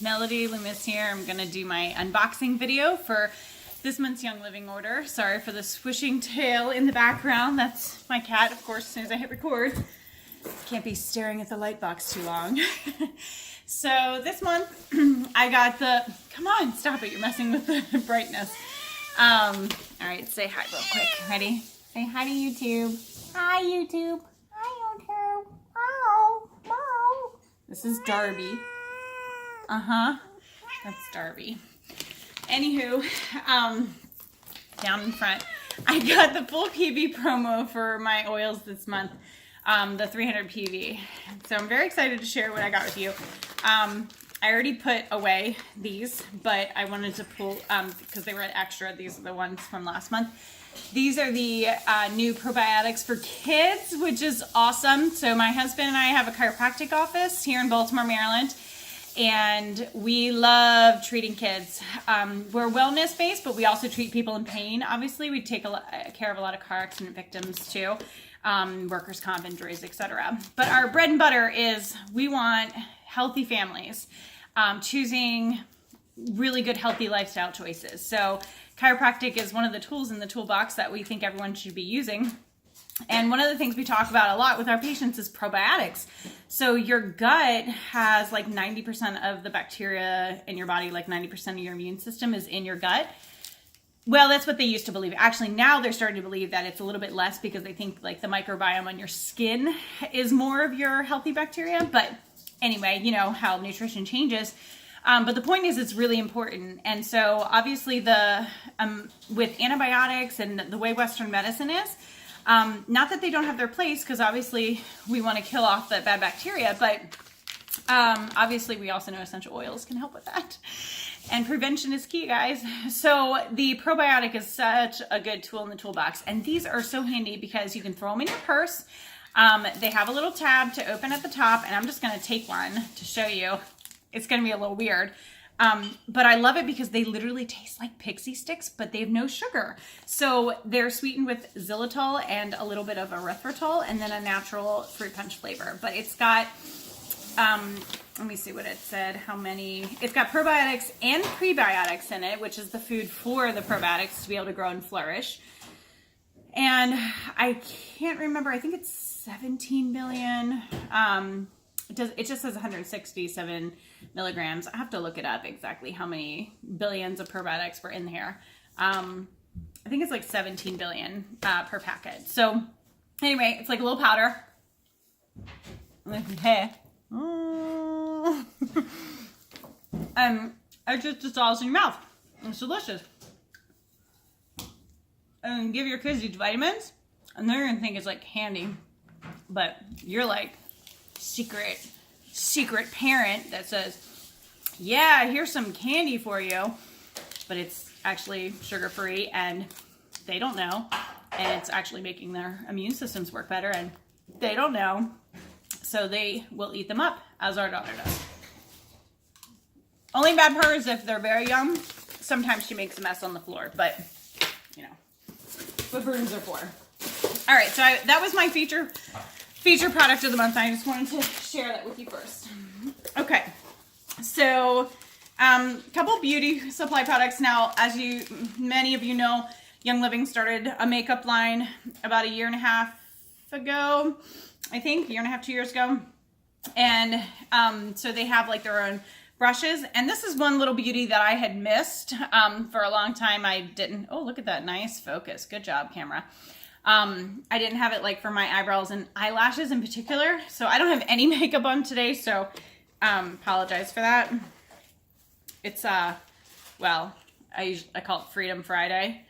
Melody Loomis here. I'm gonna do my unboxing video for this month's Young Living order. Sorry for the swishing tail in the background. That's my cat, of course, as soon as I hit record. Can't be staring at the light box too long. So this month I got the, come on, stop it, you're messing with the brightness. All right, say hi real quick. Ready? Say hi to YouTube. Hi YouTube. Hi YouTube. Oh, wow. This is Darby. That's Darby. Anywho, down in front, I got the full PV promo for my oils this month, the 300 PV. So I'm very excited to share what I got with you. I already put away these, but I wanted to pull, because they were at extra. These are the ones from last month. These are the new probiotics for kids, which is awesome. So my husband and I have a chiropractic office here in Baltimore, Maryland. And we love treating kids. We're wellness based, but we also treat people in pain. Obviously, we take care of a lot of car accident victims too, workers' comp injuries, etc. But our bread and butter is we want healthy families choosing really good, healthy lifestyle choices. So chiropractic is one of the tools in the toolbox that we think everyone should be using. And one of the things we talk about a lot with our patients is probiotics. So your gut has like 90% of the bacteria in your body, like 90% of your immune system is in your gut. Well, that's what they used to believe. Actually, now they're starting to believe that it's a little bit less because they think like the microbiome on your skin is more of your healthy bacteria. But anyway, you know how nutrition changes. But the point is it's really important. And so obviously with antibiotics and the way Western medicine is, not that they don't have their place, because obviously we want to kill off the bad bacteria, but obviously we also know essential oils can help with that. And prevention is key, guys. So the probiotic is such a good tool in the toolbox. And these are so handy because you can throw them in your purse. They have a little tab to open at the top, and I'm just going to take one to show you. It's going to be a little weird. But I love it because they literally taste like pixie sticks, but they have no sugar. So they're sweetened with xylitol and a little bit of erythritol and then a natural fruit punch flavor. But it's got, let me see what it said, how many. It's got probiotics and prebiotics in it, which is the food for the probiotics to be able to grow and flourish. And I can't remember, I think it's 17 billion. It just says 167 milligrams. I have to look it up exactly how many billions of probiotics were in here. I think it's like 17 billion per packet. So anyway, it's like a little powder. Hey. It just dissolves in your mouth. It's delicious. And give your kids these vitamins, and they're gonna think it's like candy, but you're like secret parent that says, yeah, here's some candy for you, but it's actually sugar-free and they don't know, and it's actually making their immune systems work better and they don't know, so they will eat them up, as our daughter does. Only bad part is if they're very young, sometimes she makes a mess on the floor, but you know what brooms are for. All right, so that was my feature product of the month. I just wanted to share that with you first. Okay, so couple beauty supply products. Now, as many of you know, Young Living started a makeup line about a year and a half ago, I think, year and a half, 2 years ago. And so they have like their own brushes. And this is one little beauty that I had missed for a long time. I didn't, oh, look at that nice focus. Good job, camera. I didn't have it like for my eyebrows and eyelashes in particular. So I don't have any makeup on today. So apologize for that. It's, well, I call it Freedom Friday.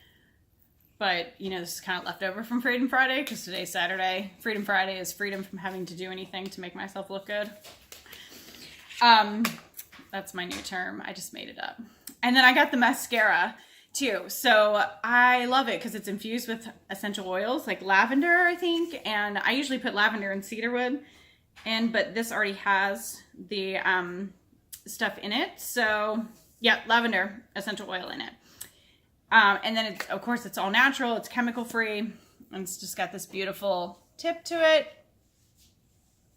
But, you know, this is kind of left over from Freedom Friday because today's Saturday. Freedom Friday is freedom from having to do anything to make myself look good. That's my new term. I just made it up. And then I got the mascara too. So I love it because it's infused with essential oils like lavender, I think. And I usually put lavender and cedarwood in, but this already has the stuff in it. So yeah, lavender essential oil in it. And then of course it's all natural. It's chemical free. And it's just got this beautiful tip to it.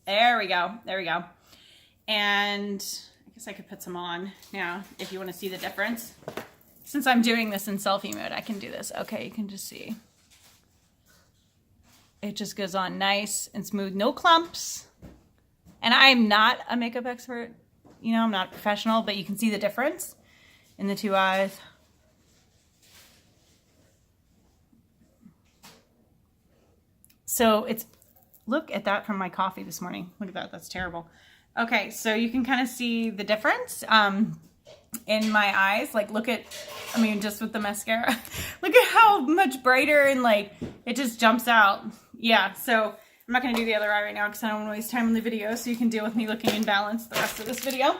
There we go. There we go. And I guess I could put some on now if you want to see the difference. Since I'm doing this in selfie mode, I can do this. Okay, you can just see. It just goes on nice and smooth, no clumps. And I'm not a makeup expert, you know, I'm not a professional, but you can see the difference in the two eyes. So it's, look at that from my coffee this morning. Look at that, that's terrible. Okay, so you can kind of see the difference in my eyes. Like, look at, I mean, just with the mascara, look at how much brighter and like, it just jumps out. Yeah, so I'm not gonna do the other eye right now because I don't want to waste time on the video, so you can deal with me looking imbalanced the rest of this video.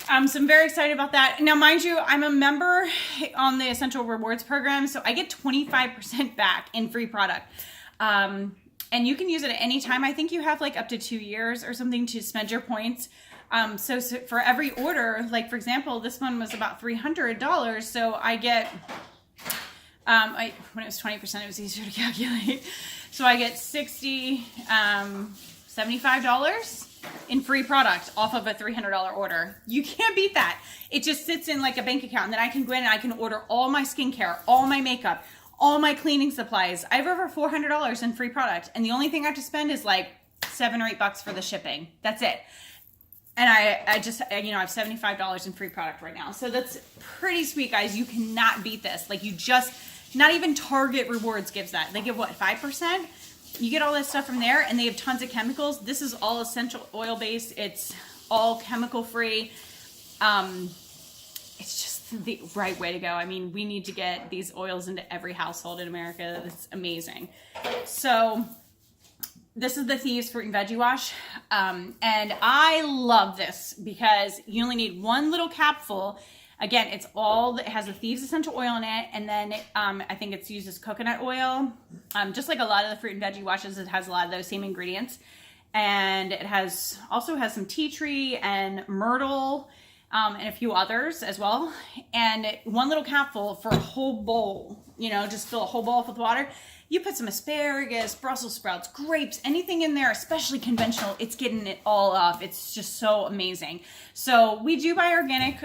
So I'm very excited about that. Now, mind you, I'm a member on the Essential Rewards program, so I get 25% back in free product. And you can use it at any time. I think you have like up to 2 years or something to spend your points. So for every order, like for example, this one was about $300. So I get, when it was 20%, it was easier to calculate. So I get $75 in free product off of a $300 order. You can't beat that. It just sits in like a bank account, and then I can go in and I can order all my skincare, all my makeup, all my cleaning supplies. I have over $400 in free product, and the only thing I have to spend is like $7 or $8 for the shipping. That's it. And I just, you know, I have $75 in free product right now. So that's pretty sweet, guys. You cannot beat this. Like, you just, not even Target Rewards gives that. They give what, 5%? You get all this stuff from there, and they have tons of chemicals. This is all essential oil based. It's all chemical free. It's just the right way to go. I mean, we need to get these oils into every household in America. That's amazing. So this is the Thieves Fruit and Veggie Wash. And I love this because you only need one little capful. Again, it's all, it has the Thieves essential oil in it. And then I think it's used as coconut oil. Just like a lot of the fruit and veggie washes, it has a lot of those same ingredients. And it also has some tea tree and myrtle, and a few others as well. And one little capful for a whole bowl, you know, just fill a whole bowl with water. You put some asparagus, Brussels sprouts, grapes, anything in there, especially conventional, it's getting it all up. It's just so amazing. So we do buy organic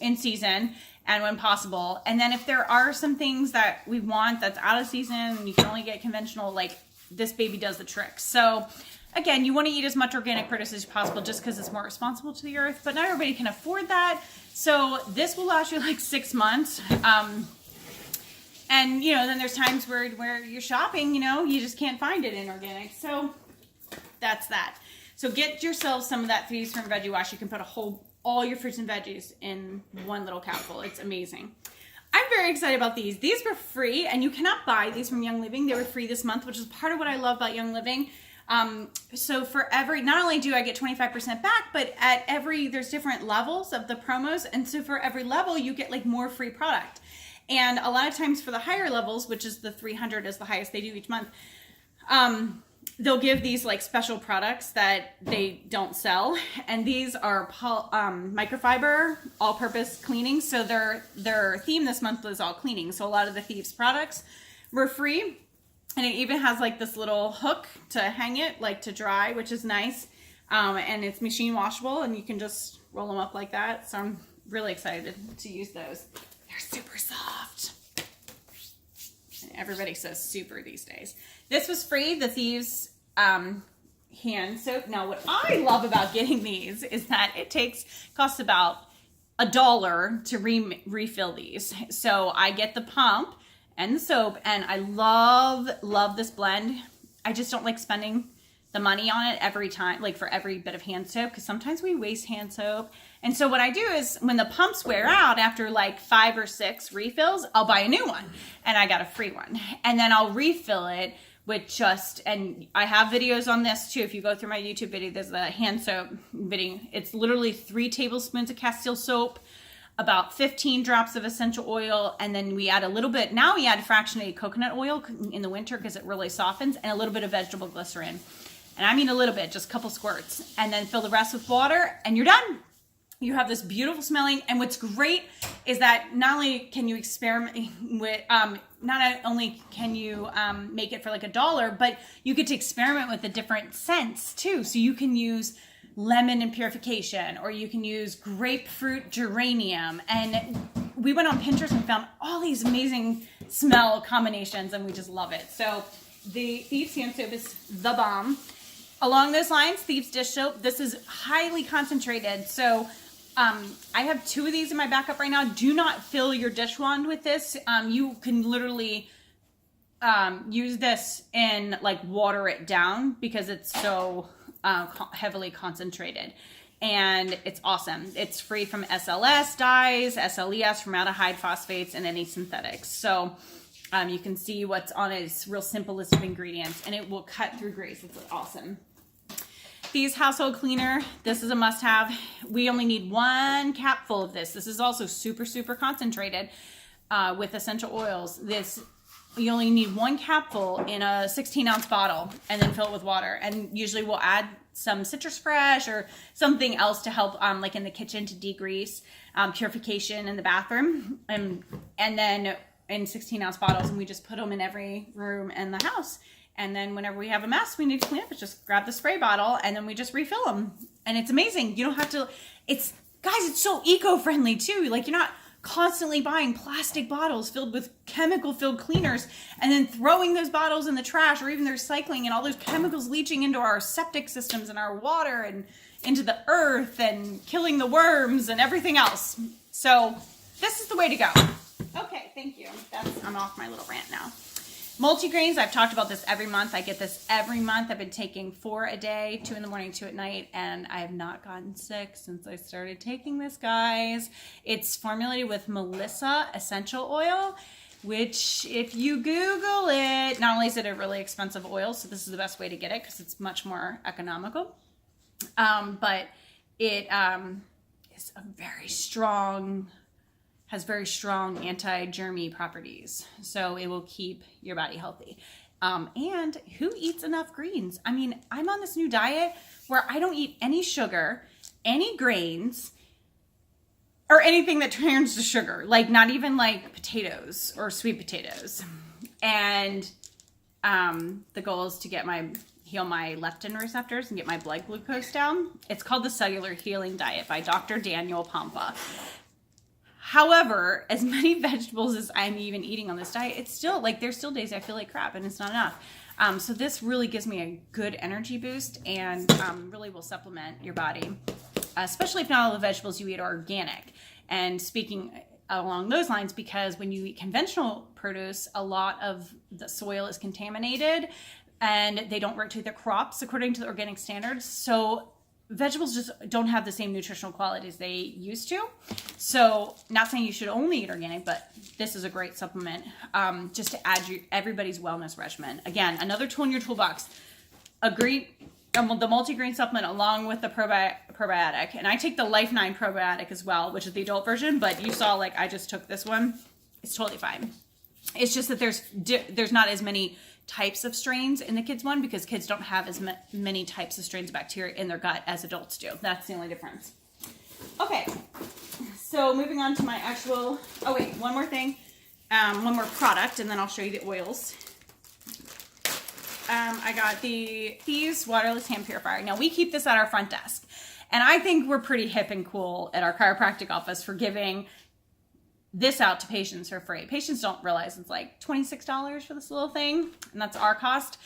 in season and when possible. And then if there are some things that we want that's out of season and you can only get conventional, like this baby does the trick. So again, you want to eat as much organic produce as possible just because it's more responsible to the earth, but not everybody can afford that. So this will last you like 6 months. And, you know, then there's times where you're shopping, you know, you just can't find it in organic. So that's that. So get yourself some of that Thieves Fruit and Veggie Wash. You can put all your fruits and veggies in one little capful. It's amazing. I'm very excited about these. These were free, and you cannot buy these from Young Living. They were free this month, which is part of what I love about Young Living. So for not only do I get 25% back, but there's different levels of the promos. And so for every level, you get like more free product. And a lot of times for the higher levels, which is the 300 is the highest they do each month, they'll give these like special products that they don't sell. And these are microfiber all-purpose cleaning. So their theme this month was all cleaning. So a lot of the Thieves products were free. And it even has like this little hook to hang it, like to dry, which is nice. And it's machine washable, and you can just roll them up like that. So I'm really excited to use those. They're super soft. And everybody says super these days. This was free, the Thieves hand soap. Now, what I love about getting these is that it costs about $1 to refill these. So I get the pump and the soap, and I love this blend. I just don't like spending the money on it every time, like for every bit of hand soap, because sometimes we waste hand soap. And so what I do is when the pumps wear out after like 5 or 6 refills, I'll buy a new one, and I got a free one. And then I'll refill it with and I have videos on this too. If you go through my YouTube video, there's a hand soap video. It's literally 3 tablespoons of Castile soap, about 15 drops of essential oil, and then we add a little bit, now we add fractionated coconut oil in the winter because it really softens, and a little bit of vegetable glycerin. And I mean a little bit, just a couple squirts, and then fill the rest with water, and you're done. You have this beautiful smelling, and what's great is that not only can you experiment with, not only can you make it for like $1, but you get to experiment with the different scents too. So you can use lemon and purification, or you can use grapefruit geranium. And we went on Pinterest and found all these amazing smell combinations, and we just love it. So the Thieves hand soap is the bomb. Along those lines, Thieves dish soap, this is highly concentrated. So I have 2 of these in my backup right now. Do not fill your dish wand with this. You can literally use this and like water it down because it's so heavily concentrated. And it's awesome. It's free from SLS dyes, SLES, formaldehyde, phosphates, and any synthetics. So you can see what's on it. It's a real simple list of ingredients, and it will cut through grease. It's awesome. Thieves household cleaner. This is a must-have. We only need 1 cap full of this. This is also super, super concentrated with essential oils. You only need 1 capful in a 16-ounce bottle, and then fill it with water. And usually we'll add some citrus fresh or something else to help, like in the kitchen, to degrease, purification in the bathroom, and then in 16-ounce bottles, and we just put them in every room in the house. And then whenever we have a mess we need to clean up, it's just grab the spray bottle and then we just refill them. And it's amazing. You don't have to, it's so eco-friendly too. Like, you're not constantly buying plastic bottles filled with chemical-filled cleaners and then throwing those bottles in the trash, or even the recycling, and all those chemicals leaching into our septic systems and our water and into the earth and killing the worms and everything else. So this is the way to go. Okay, thank you. I'm off my little rant now. Multigrains, I've talked about this every month. I get this every month. I've been taking 4 a day, 2 in the morning, 2 at night, and I have not gotten sick since I started taking this, guys. It's formulated with Melissa essential oil, which if you Google it, not only is it a really expensive oil, so this is the best way to get it because it's much more economical, but it is a very strong, has very strong anti-germy properties. So it will keep your body healthy. And who eats enough greens? I mean, I'm on this new diet where I don't eat any sugar, any grains, or anything that turns to sugar. Like, not even like potatoes or sweet potatoes. And the goal is to heal my leptin receptors and get my blood glucose down. It's called the Cellular Healing Diet by Dr. Daniel Pompa. However, as many vegetables as I'm even eating on this diet, it's still like, there's still days I feel like crap and it's not enough. So this really gives me a good energy boost and really will supplement your body, especially if not all the vegetables you eat are organic. And speaking along those lines, because when you eat conventional produce, a lot of the soil is contaminated and they don't rotate their crops according to the organic standards. So vegetables just don't have the same nutritional qualities they used to. So not saying you should only eat organic, but this is a great supplement just to add everybody's wellness regimen. Again, another tool in your toolbox. The multigrain supplement along with the probiotic. And I take the Life9 probiotic as well, which is the adult version, but you saw, like, I just took this one. It's totally fine. It's just that there's not as many types of strains in the kids one because kids don't have as many types of strains of bacteria in their gut as adults do. That's the only difference. Okay, so moving on to my actual, one more thing, one more product, and then I'll show you the oils. I got the Thieves waterless hand purifier. Now, we keep this at our front desk, and I think we're pretty hip and cool at our chiropractic office for giving this out to patients for free. Patients don't realize it's like $26 for this little thing, and that's our cost.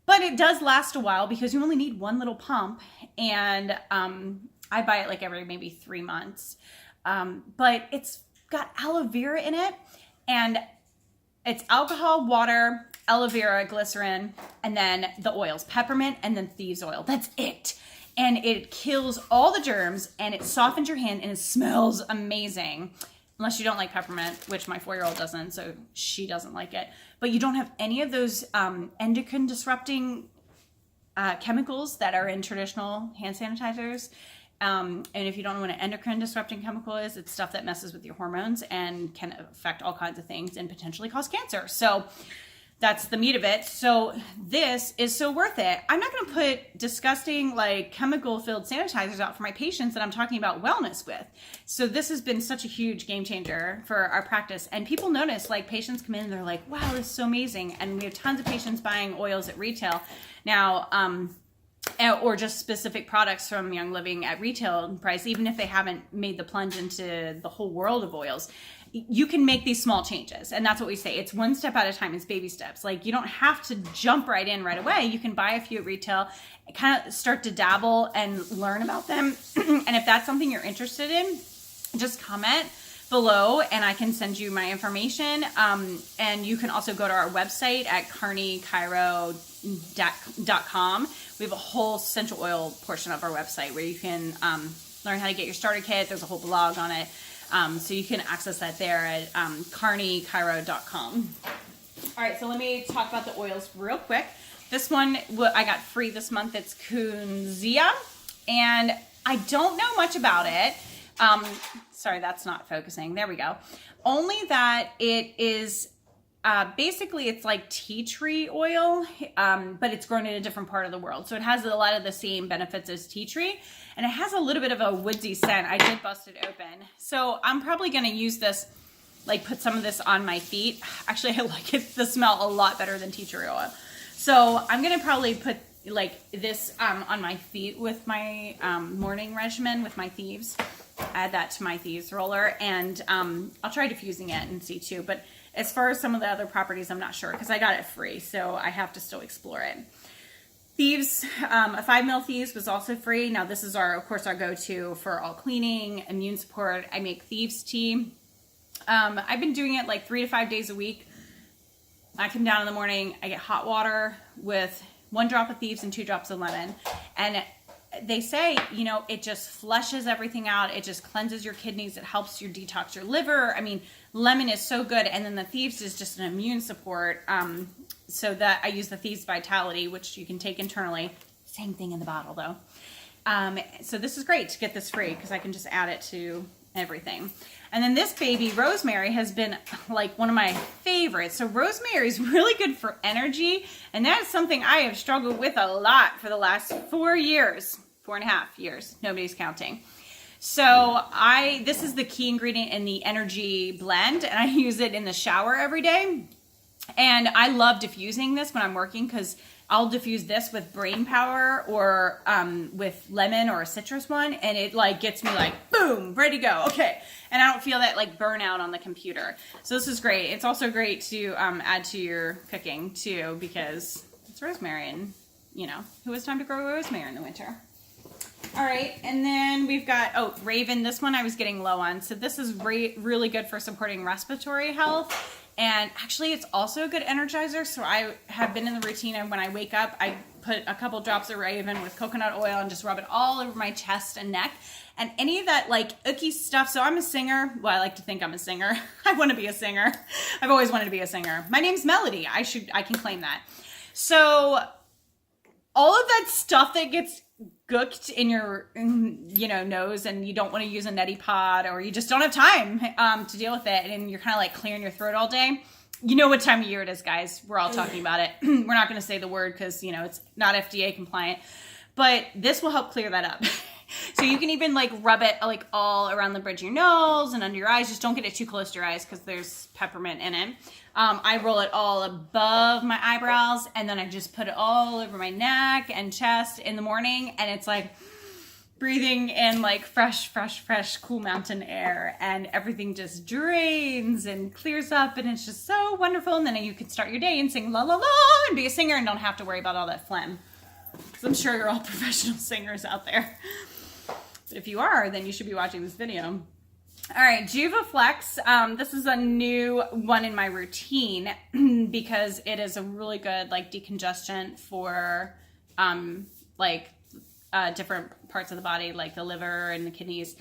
But it does last a while because you only need one little pump, and I buy it like every maybe 3 months. But it's got aloe vera in it, and it's alcohol, water, aloe vera, glycerin, and then the oils, peppermint, and then Thieves oil. That's it. And it kills all the germs, and it softens your hand, and it smells amazing. Unless you don't like peppermint, which my 4-year-old doesn't, so she doesn't like it. But you don't have any of those endocrine disrupting chemicals that are in traditional hand sanitizers. And if you don't know what an endocrine disrupting chemical is, it's stuff that messes with your hormones and can affect all kinds of things and potentially cause cancer. So that's the meat of it. So this is so worth it. I'm not going to put disgusting, like, chemical-filled sanitizers out for my patients that I'm talking about wellness with. So this has been such a huge game changer for our practice. And people notice, like, patients come in and they're like, wow, this is so amazing. And we have tons of patients buying oils at retail. Now, or just specific products from Young Living at retail price, even if they haven't made the plunge into the whole world of oils, you can make these small changes. And that's what we say. It's one step at a time. It's baby steps. Like, you don't have to jump right in right away. You can buy a few at retail, kind of start to dabble and learn about them. And if that's something you're interested in, just comment below and I can send you my information. And you can also go to our website at carneychiro.com. We have a whole essential oil portion of our website where you can learn how to get your starter kit. There's a whole blog on it. So you can access that there at carneychiro.com. All right, so let me talk about the oils real quick. This one I got free this month. It's Kunzea, and I don't know much about it. Sorry, that's not focusing. There we go. Only that it is basically it's like tea tree oil, but it's grown in a different part of the world. So it has a lot of the same benefits as tea tree, and it has a little bit of a woodsy scent. I did bust it open. So I'm probably going to use this, like put some of this on my feet. Actually, I like the smell a lot better than tea tree oil. So I'm going to probably put like this on my feet with my morning regimen with my Thieves. Add that to my Thieves roller, and I'll try diffusing it and see too. But as far as some of the other properties, I'm not sure because I got it free, so I have to still explore it. Thieves, a 5 ml Thieves was also free. Now this is of course our go-to for all cleaning, immune support. I make Thieves tea. I've been doing it like 3 to 5 days a week. I come down in the morning, I get hot water with 1 drop of Thieves and 2 drops of lemon, and they say, you know, it just flushes everything out. It just cleanses your kidneys. It helps you detox your liver. I mean, lemon is so good. And then the Thieves is just an immune support. So that I use the Thieves Vitality, which you can take internally. Same thing in the bottle though. So this is great to get this free because I can just add it to everything. And then this baby, rosemary, has been like one of my favorites. So rosemary is really good for energy. And that is something I have struggled with a lot for the last 4 years, 4.5 years. Nobody's counting. So this is the key ingredient in the energy blend, and I use it in the shower every day. And I love diffusing this when I'm working because I'll diffuse this with brain power or with lemon or a citrus one, and it like gets me like boom, ready to go. Okay, and I don't feel that like burnout on the computer. So this is great. It's also great to add to your cooking too because it's rosemary, and you know who has time to grow rosemary in the winter. All right, and then we've got Raven. This one I was getting low on, so this is really good for supporting respiratory health. And actually, it's also a good energizer. So I have been in the routine of when I wake up, I put a couple drops of Raven with coconut oil and just rub it all over my chest and neck. And any of that like icky stuff. So I'm a singer. Well, I like to think I'm a singer. I want to be a singer. I've always wanted to be a singer. My name's Melody. I can claim that. So all of that stuff that gets gooked in your nose, and you don't want to use a neti pot, or you just don't have time to deal with it, and you're kind of like clearing your throat all day. You know what time of year it is, guys. We're all talking about it. We're not going to say the word because it's not FDA compliant, but this will help clear that up. So you can even like rub it like all around the bridge of your nose and under your eyes. Just don't get it too close to your eyes because there's peppermint in it. I roll it all above my eyebrows, and then I just put it all over my neck and chest in the morning, and it's like breathing in like fresh, cool mountain air, and everything just drains and clears up, and it's just so wonderful. And then you can start your day and sing la la la and be a singer and don't have to worry about all that phlegm. Because I'm sure you're all professional singers out there. But if you are, then you should be watching this video. All right, Juvaflex. This is a new one in my routine because it is a really good like decongestant for different parts of the body, like the liver and the kidneys.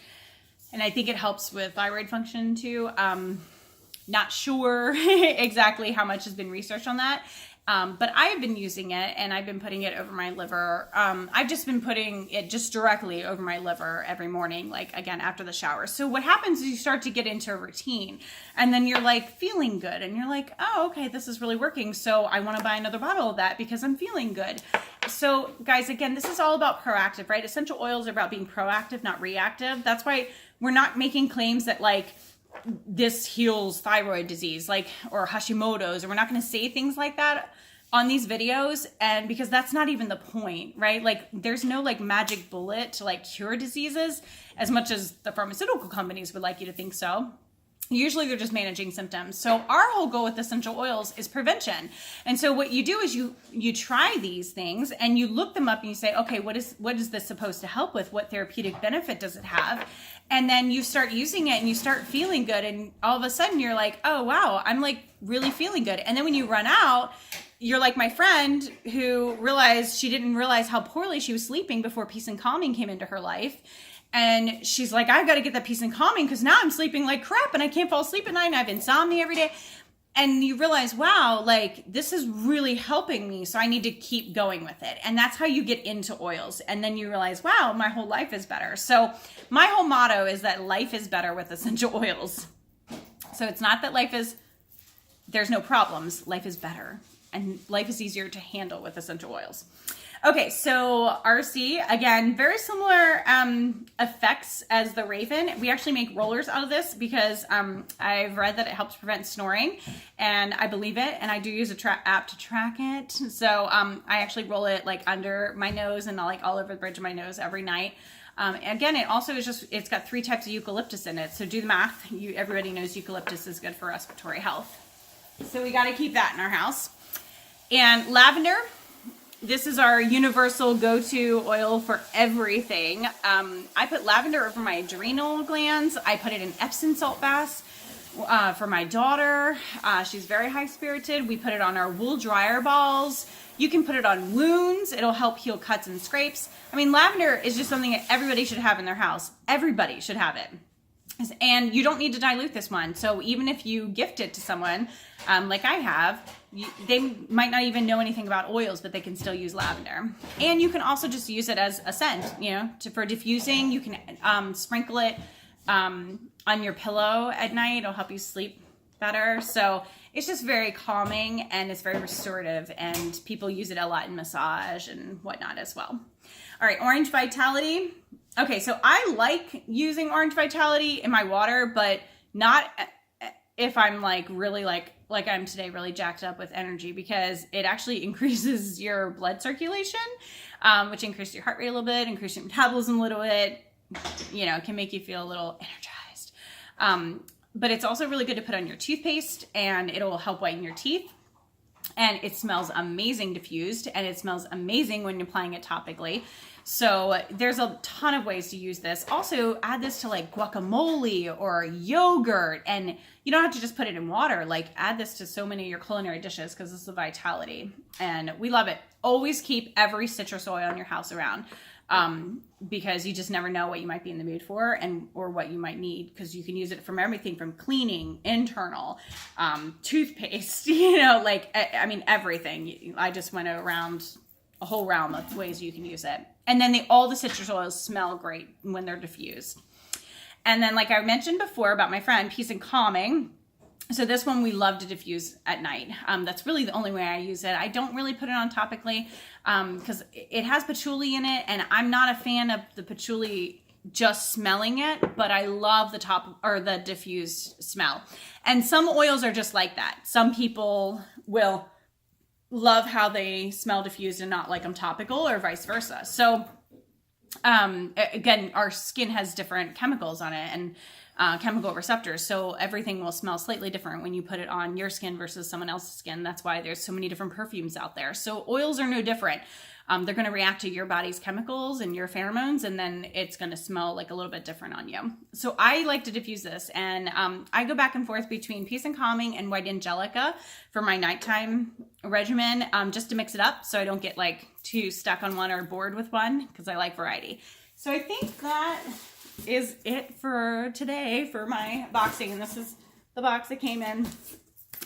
And I think it helps with thyroid function too. Not sure exactly how much has been researched on that. But I've been using it, and I've been putting it over my liver. I've just been putting it just directly over my liver every morning, like again, after the shower. So what happens is you start to get into a routine, and then you're like feeling good, and you're like, oh, okay, this is really working. So I want to buy another bottle of that because I'm feeling good. So guys, again, this is all about proactive, right? Essential oils are about being proactive, not reactive. That's why we're not making claims that like this heals thyroid disease, like, or Hashimoto's, or we're not going to say things like that. on these videos, and because that's not even the point, right? Like there's no like magic bullet to like cure diseases as much as the pharmaceutical companies would like you to think so. Usually they're just managing symptoms. So our whole goal with essential oils is prevention. And so what you do is you try these things and you look them up and you say, okay, what is this supposed to help with? What therapeutic benefit does it have? And then you start using it and you start feeling good. And all of a sudden you're like, oh, wow, I'm like really feeling good. And then when you run out, you're like my friend who realized she didn't realize how poorly she was sleeping before Peace and Calming came into her life. And she's like, I've got to get that Peace and Calming because now I'm sleeping like crap and I can't fall asleep at night and I have insomnia every day. And you realize, wow, like this is really helping me. So I need to keep going with it. And that's how you get into oils. And then you realize, wow, my whole life is better. So my whole motto is that life is better with essential oils. So it's not that there's no problems. Life is better. And life is easier to handle with essential oils. Okay, so RC, again, very similar effects as the Raven. We actually make rollers out of this because I've read that it helps prevent snoring, and I believe it, and I do use a app to track it. So I actually roll it like under my nose and like all over the bridge of my nose every night. Again, it also is it's got 3 types of eucalyptus in it. So do the math. Everybody knows eucalyptus is good for respiratory health. So we got to keep that in our house. And lavender. This is our universal go-to oil for everything. I put lavender over my adrenal glands. I put it in Epsom salt baths for my daughter. She's very high-spirited. We put it on our wool dryer balls. You can put it on wounds. It'll help heal cuts and scrapes. I mean, lavender is just something that everybody should have in their house. Everybody should have it. And you don't need to dilute this one. So even if you gift it to someone, like I have, they might not even know anything about oils, but they can still use lavender. And you can also just use it as a scent, for diffusing. You can sprinkle it on your pillow at night. It'll help you sleep better. So it's just very calming and it's very restorative, and people use it a lot in massage and whatnot as well. All right, Orange Vitality. Okay, so I like using Orange Vitality in my water, but not if I'm like really like I'm today, really jacked up with energy, because it actually increases your blood circulation, which increases your heart rate a little bit, increases your metabolism a little bit, can make you feel a little energized. But it's also really good to put on your toothpaste, and it'll help whiten your teeth. And it smells amazing diffused, and it smells amazing when you're applying it topically. So there's a ton of ways to use this. Also, add this to like guacamole or yogurt, and you don't have to just put it in water. Like add this to so many of your culinary dishes because this is the Vitality, and we love it. Always keep every citrus oil in your house around, because you just never know what you might be in the mood for or what you might need, because you can use it from everything from cleaning, internal, toothpaste, everything. I just went around a whole realm of ways you can use it. And then all the citrus oils smell great when they're diffused. And then, like I mentioned before about my friend, Peace and Calming. So this one we love to diffuse at night. That's really the only way I use it. I don't really put it on topically because it has patchouli in it, and I'm not a fan of the patchouli just smelling it, but I love the diffused smell. And some oils are just like that. Some people will love how they smell diffused and not like them topical, or vice versa. So again, our skin has different chemicals on it and chemical receptors, so everything will smell slightly different when you put it on your skin versus someone else's skin. That's why there's so many different perfumes out there. So oils are no different. They're going to react to your body's chemicals and your pheromones, and then it's going to smell like a little bit different on you. So I like to diffuse this, and I go back and forth between Peace and Calming and White Angelica for my nighttime regimen, just to mix it up so I don't get like too stuck on one or bored with one, because I like variety. So I think that is it for today for my boxing, and this is the box that came in. So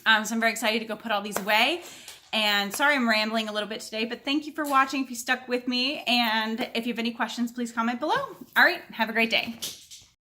I'm very excited to go put all these away. And sorry I'm rambling a little bit today, but thank you for watching if you stuck with me. And if you have any questions, please comment below. All right, have a great day.